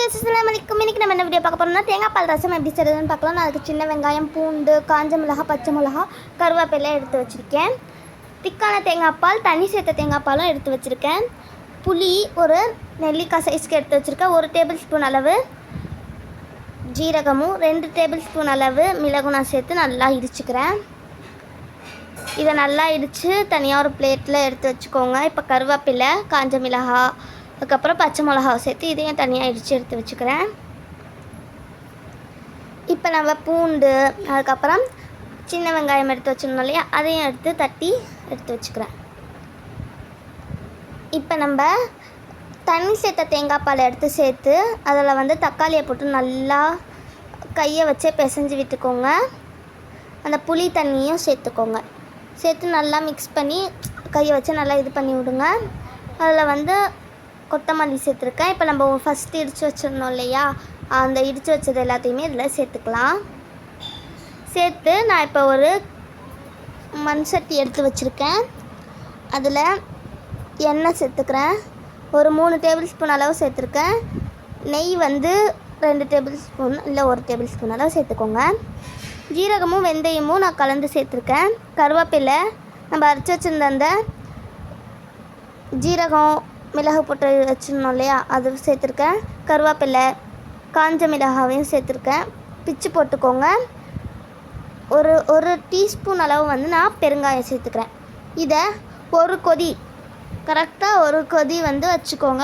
அஸ்ஸலாமு அலைக்கும். இன்றைக்கி நம்ம என்ன வீடியோ பார்க்க போகிறோம்னா தேங்காய் பால் ரசம் எப்படி செய்கிறதுன்னு பார்க்கலாம். நான் அதுக்கு சின்ன வெங்காயம், பூண்டு, காஞ்ச மிளகாய், பச்சை மிளகா, கருவேப்பிலை எடுத்து வச்சுருக்கேன். திக்கான தேங்காய் பால், தண்ணி சேர்த்த தேங்காய் பாலும் எடுத்து வச்சுருக்கேன். புளி ஒரு நெல்லிக்காய் சைஸ்க்கு எடுத்து வச்சுருக்கேன். 1 டேபிள் ஸ்பூன் அளவு ஜீரகமும் 2 டேபிள் ஸ்பூன் அளவு மிளகும் நான் சேர்த்து நல்லா இடிச்சுக்கிறேன். இதை நல்லா இடித்து தனியாக ஒரு பிளேட்டில் எடுத்து வச்சுக்கோங்க. இப்போ கருவேப்பிலை, காஞ்ச மிளகாய், அதுக்கப்புறம் பச்சை மிளகாவை சேர்த்து இதையும் தனியாக இடித்து எடுத்து வச்சுக்கிறேன். இப்போ நம்ம பூண்டு, அதுக்கப்புறம் சின்ன வெங்காயம் எடுத்து வச்சுருந்தோம் இல்லையா, அதையும் எடுத்து தட்டி எடுத்து வச்சுக்கிறேன். இப்போ நம்ம தண்ணி சேர்த்த தேங்காய் பாலை எடுத்து சேர்த்து அதில் தக்காளியை போட்டு நல்லா கையை வச்சே பிசைஞ்சு விட்டுக்கோங்க. அந்த புளி தண்ணியும் சேர்த்துக்கோங்க. சேர்த்து நல்லா மிக்ஸ் பண்ணி கையை வச்சு நல்லா இது பண்ணி விடுங்க. அதில் கொத்தமல்லி சேர்த்துருக்கேன். இப்போ நம்ம ஃபஸ்ட்டு இடித்து வச்சுருந்தோம் இல்லையா, அந்த இடித்து வச்சது எல்லாத்தையுமே இதில் சேர்த்துக்கலாம். சேர்த்து நான் இப்போ ஒரு மண் சட்டி எடுத்து வச்சுருக்கேன். அதில் எண்ணெய் சேர்த்துக்கிறேன். ஒரு 3 டேபிள் ஸ்பூன் அளவு சேர்த்துருக்கேன். நெய் 2 டேபிள் ஸ்பூன் இல்லை 1 டேபிள் ஸ்பூன் அளவு சேர்த்துக்கோங்க. ஜீரகமும் வெந்தயமும் நான் கலந்து சேர்த்துருக்கேன். கருவேப்பிலை நம்ம அரைச்சி வச்சுருந்த அந்த ஜீரகம் மிளகு போட்டு வச்சுருந்தோம் இல்லையா, அது சேர்த்துருக்கேன். கருவேப்பிலை, காஞ்ச மிளகாவையும் சேர்த்துருக்கேன். பிச்சு போட்டுக்கோங்க. ஒரு டீஸ்பூன் அளவு நான் பெருங்காயம் சேர்த்துக்கிறேன். இதை ஒரு கொதி, கரெக்டாக ஒரு கொதி வச்சுக்கோங்க.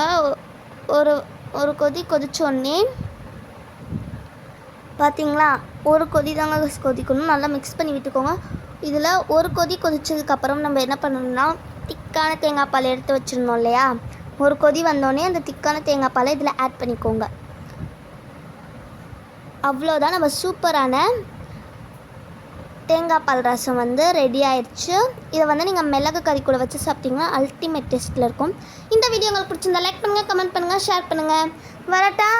ஒரு கொதி கொதிச்சோடனே பார்த்தீங்களா, ஒரு கொதி தாங்க கொதிக்கணும். நல்லா மிக்ஸ் பண்ணி விட்டுக்கோங்க. இதில் ஒரு கொதி கொதிச்சதுக்கப்புறம் நம்ம என்ன பண்ணணும்னா, திக்கான தேங்காய் பால் எடுத்து வச்சுருந்தோம் இல்லையா, ஒரு கொதி வந்தோடனே அந்த திக்கான தேங்காய் பாலை இதில் ஆட் பண்ணிக்கோங்க. அவ்வளோதான், நம்ம சூப்பரான தேங்காய் பால் ரசம் ரெடி ஆயிடுச்சு. இதை நீங்கள் மிளகு கறி கூட வச்சு சாப்பிட்டிங்கன்னா அல்டிமேட் டேஸ்ட்டில் இருக்கும். இந்த வீடியோ உங்களுக்கு பிடிச்சிருந்தா லைக் பண்ணுங்கள், கமெண்ட் பண்ணுங்கள், ஷேர் பண்ணுங்கள். வரட்டா.